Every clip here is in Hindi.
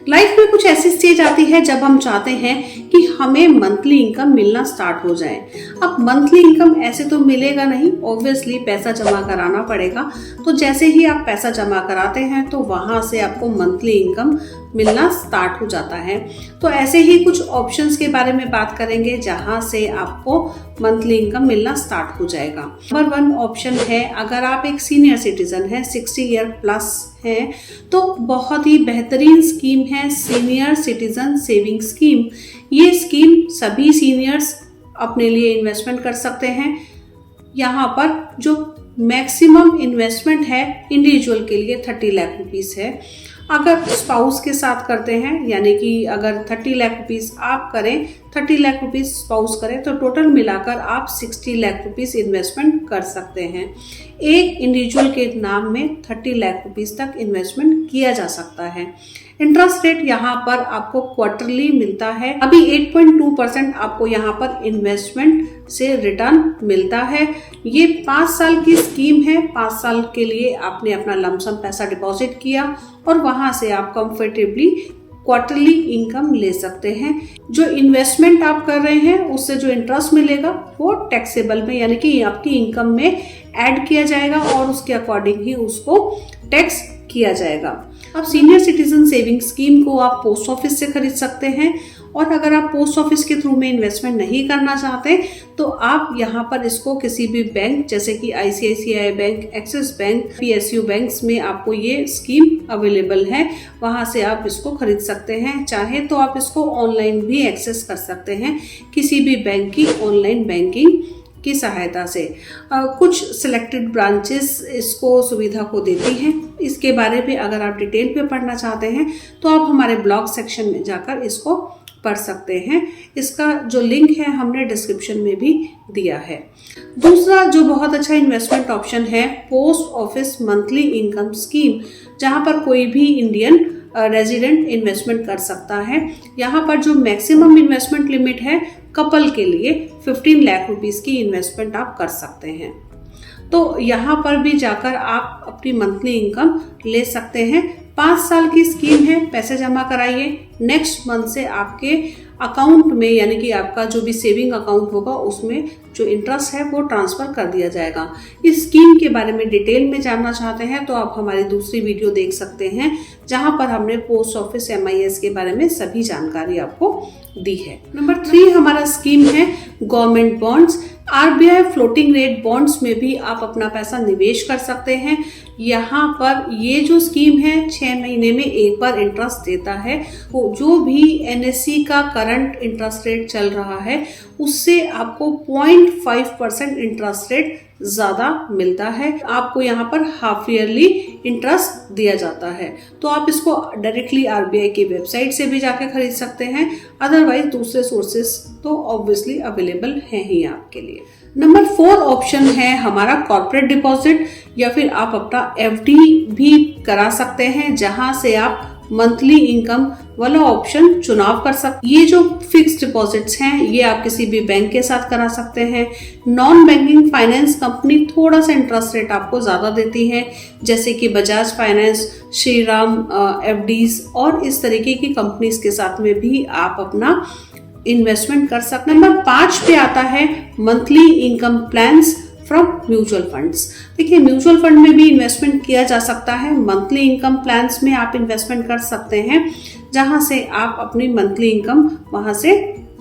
लाइफ में कुछ ऐसी स्टेज आती है जब हम चाहते हैं कि हमें मंथली इनकम मिलना स्टार्ट हो जाए। अब मंथली इनकम ऐसे तो मिलेगा नहीं, ऑब्वियसली पैसा जमा कराना पड़ेगा। तो जैसे ही आप पैसा जमा कराते हैं तो वहां से आपको मंथली इनकम मिलना स्टार्ट हो जाता है। तो ऐसे ही कुछ ऑप्शंस के बारे में बात करेंगे जहां से आपको मंथली इनकम मिलना स्टार्ट हो जाएगा। नंबर 1 ऑप्शन है, अगर आप एक सीनियर सिटीजन है, 60 ईयर प्लस है, तो बहुत ही बेहतरीन स्कीम है सीनियर सिटीजन सेविंग स्कीम। ये स्कीम सभी सीनियर्स अपने लिए इन्वेस्टमेंट कर सकते हैं। यहाँ पर जो मैक्सिमम इन्वेस्टमेंट है इंडिविजुअल के लिए 30 लाख रुपीस है। अगर स्पाउस के साथ करते हैं, यानी कि अगर 30 लाख रुपीस आप करें, 30 लाख रुपीस स्पाउस करें, तो टोटल मिलाकर आप 60 लाख रुपीस इन्वेस्टमेंट कर सकते हैं। एक इंडिविजुअल के नाम में 30 लाख रुपीस तक इन्वेस्टमेंट किया जा सकता है। इंटरेस्ट रेट यहाँ पर आपको क्वार्टरली मिलता है। अभी 8.2% आपको यहाँ पर इन्वेस्टमेंट से रिटर्न मिलता है। ये 5 साल की स्कीम है। 5 साल के लिए आपने अपना लमसम पैसा डिपॉजिट किया और वहां से आप कंफर्टेबली क्वार्टरली इनकम ले सकते हैं। जो इन्वेस्टमेंट आप कर रहे हैं उससे जो इंटरेस्ट मिलेगा वो टैक्सेबल में, यानी कि आपकी इनकम में ऐड किया जाएगा और उसके अकॉर्डिंग ही उसको टैक्स किया जाएगा। अब सीनियर सिटीजन सेविंग स्कीम को आप पोस्ट ऑफिस से खरीद सकते हैं, और अगर आप पोस्ट ऑफिस के थ्रू में इन्वेस्टमेंट नहीं करना चाहते तो आप यहाँ पर इसको किसी भी बैंक जैसे कि ICICI bank, axis bank, PSU banks में आपको ये स्कीम अवेलेबल है, वहाँ से आप इसको खरीद सकते हैं। चाहे तो आप इसको ऑनलाइन भी एक्सेस कर सकते हैं किसी भी बैंक की ऑनलाइन बैंकिंग की सहायता से। कुछ सिलेक्टेड ब्रांचेस इसको सुविधा को देती हैं। इसके बारे में अगर आप डिटेल पे पढ़ना चाहते हैं तो आप हमारे ब्लॉग सेक्शन में जाकर इसको पढ़ सकते हैं। इसका जो लिंक है हमने डिस्क्रिप्शन में भी दिया है। दूसरा जो बहुत अच्छा इन्वेस्टमेंट ऑप्शन है, post office monthly income scheme, जहां पर कोई भी इंडियन रेजिडेंट इन्वेस्टमेंट कर सकता है। यहाँ पर जो मैक्सिमम इन्वेस्टमेंट लिमिट है कपल के लिए 15 लाख रुपीस की इन्वेस्टमेंट आप कर सकते हैं। तो यहाँ पर भी जाकर आप अपनी मंथली इनकम ले सकते हैं। 5 साल की स्कीम है, पैसे जमा कराइए, नेक्स्ट मंथ से आपके अकाउंट में, यानी कि आपका जो भी सेविंग अकाउंट होगा उसमें जो इंटरेस्ट है वो ट्रांसफर कर दिया जाएगा। इस स्कीम के बारे में डिटेल में जानना चाहते हैं तो आप हमारी दूसरी वीडियो देख सकते हैं जहां पर हमने पोस्ट ऑफिस MIS के बारे में सभी जानकारी आपको दी है। नंबर 3 हमारा स्कीम है government bonds. RBI floating rate bonds में भी आप अपना पैसा निवेश कर सकते हैं। यहाँ पर ये जो स्कीम है 6 महीने में एक बार इंटरेस्ट देता है। वो जो भी NSE का करंट इंटरेस्ट रेट चल रहा है उससे आपको 0.5% इंटरेस्ट रेट ज्यादा मिलता है। आपको यहाँ पर हाफ ईयरली इंटरेस्ट दिया जाता है। तो आप इसको डायरेक्टली RBI की वेबसाइट से भी जाके खरीद सकते हैं, अदरवाइज दूसरे सोर्सेस तो ऑब्वियसली अवेलेबल हैं ही आपके लिए। नंबर 4 ऑप्शन है हमारा कॉर्पोरेट डिपॉजिट, या फिर आप अपना FD भी करा सकते हैं, जहां से आप मंथली इनकम वाला ऑप्शन चुनाव कर सकते। ये जो फिक्स्ड डिपॉजिट्स हैं ये आप किसी भी बैंक के साथ करा सकते हैं। नॉन बैंकिंग फाइनेंस कंपनी थोड़ा सा इंटरेस्ट रेट आपको ज्यादा देती है, जैसे कि बजाज फाइनेंस, श्रीराम FDs और इस तरीके की कंपनीज के साथ में भी आप अपना इन्वेस्टमेंट कर सकते हैं। नंबर 5 पे आता है monthly income plans from mutual funds. देखिए, म्यूचुअल फंड में भी इन्वेस्टमेंट किया जा सकता है। मंथली इनकम प्लान्स में आप इन्वेस्टमेंट कर सकते हैं, जहां से आप अपनी मंथली इनकम वहां से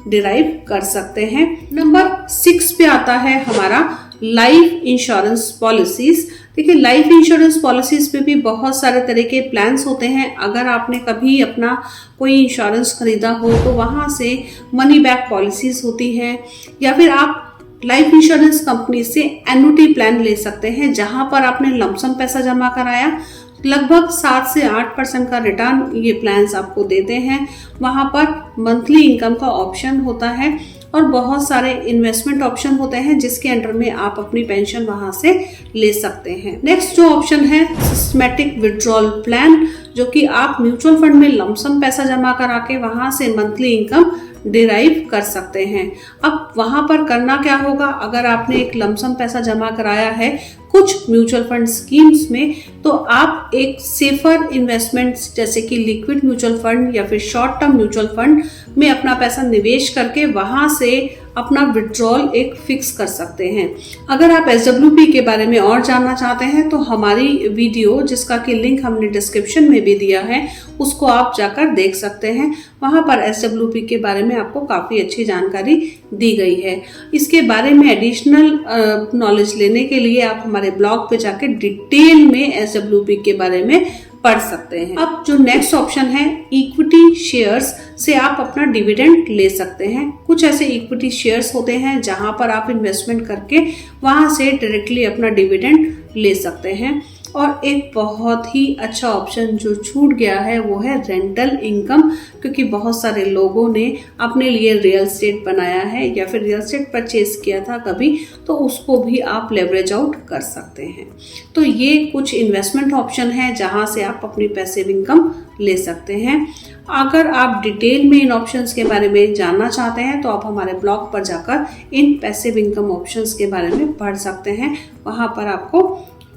डिराइव कर सकते हैं। नंबर 6 पे आता है हमारा लाइफ इंश्योरेंस पॉलिसीज। देखिए, लाइफ इंश्योरेंस पॉलिसीज पे भी बहुत सारे तरह के प्लान्स होते हैं। अगर आपने कभी अपना कोई इंश्योरेंस खरीदा हो तो वहां से मनी बैक पॉलिसीज होती है, या फिर आप लाइफ इंश्योरेंस कंपनी से एन्युटी प्लान ले सकते हैं, जहां पर आपने लमसम पैसा जमा कराया, लगभग 7 से 8% का रिटर्न ये प्लान्स आपको देते हैं। वहां पर मंथली इनकम का ऑप्शन होता है और बहुत सारे इन्वेस्टमेंट ऑप्शन होते हैं जिसके अंडर में आप अपनी पेंशन वहां से ले सकते हैं। नेक्स्ट जो ऑप्शन है सिस्टमैटिक विड्रॉल प्लान, जो कि आप म्यूचुअल फंड में लमसम पैसा जमा करा के वहां से मंथली इनकम डिराइव कर सकते हैं। अब वहां पर करना क्या होगा, अगर आपने एक लमसम पैसा जमा कराया है कुछ म्यूचुअल फंड स्कीम्स में तो आप एक सेफर इन्वेस्टमेंट्स जैसे कि लिक्विड म्यूचुअल फंड या फिर शॉर्ट टर्म म्यूचुअल फंड में अपना पैसा निवेश करके वहां से अपना विड्रॉल एक फिक्स कर सकते हैं। अगर आप SWP के बारे में और जानना चाहते हैं तो हमारी वीडियो जिसका कि लिंक हमने डिस्क्रिप्शन में भी दिया है उसको आप जाकर देख सकते हैं। वहां पर SWP के बारे में आपको काफी अच्छी जानकारी दी गई है। इसके बारे में एडिशनल नॉलेज लेने के लिए आप हमारे ब्लॉग पे जाकर डिटेल में SWP के बारे में पढ़ सकते हैं। अब जो नेक्स्ट ऑप्शन है इक्विटी शेयर्स से आप अपना डिविडेंड ले सकते हैं। कुछ ऐसे इक्विटी शेयर्स होते हैं जहां पर आप इन्वेस्टमेंट करके वहां से डायरेक्टली अपना डिविडेंड ले सकते हैं। और एक बहुत ही अच्छा ऑप्शन जो छूट गया है वो है रेंटल इनकम, क्योंकि बहुत सारे लोगों ने अपने लिए रियल एस्टेट बनाया है या फिर रियल एस्टेट परचेज किया था कभी, तो उसको भी आप लेवरेज आउट कर सकते हैं। तो ये कुछ इन्वेस्टमेंट ऑप्शन है जहां से आप अपनी पैसिव इनकम ले सकते हैं। अगर आप डिटेल में इन ऑप्शंस के बारे में जानना चाहते हैं तो आप हमारे ब्लॉग पर जाकर इन पैसिव इनकम ऑप्शंस के बारे में पढ़ सकते हैं। वहां पर आपको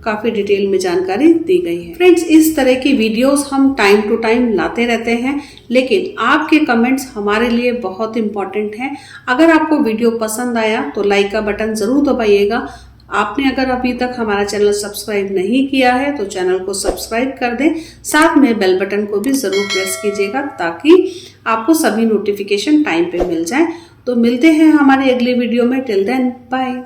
काफी डिटेल में जानकारी दी गई है। फ्रेंड्स, इस तरह की वीडियोस हम टाइम टू टाइम लाते रहते हैं, लेकिन आपके कमेंट्स हमारे लिए बहुत इंपॉर्टेंट हैं। अगर आपको वीडियो पसंद आया तो लाइक का बटन जरूर दबाइएगा। आपने अगर अभी तक हमारा चैनल सब्सक्राइब नहीं किया है तो चैनल को सब्सक्राइब कर दें, साथ में बेल बटन को भी जरूर प्रेस कीजिएगा ताकि आपको सभी नोटिफिकेशन टाइम पे मिल जाए। तो मिलते हैं हमारी अगली वीडियो में। Till then bye.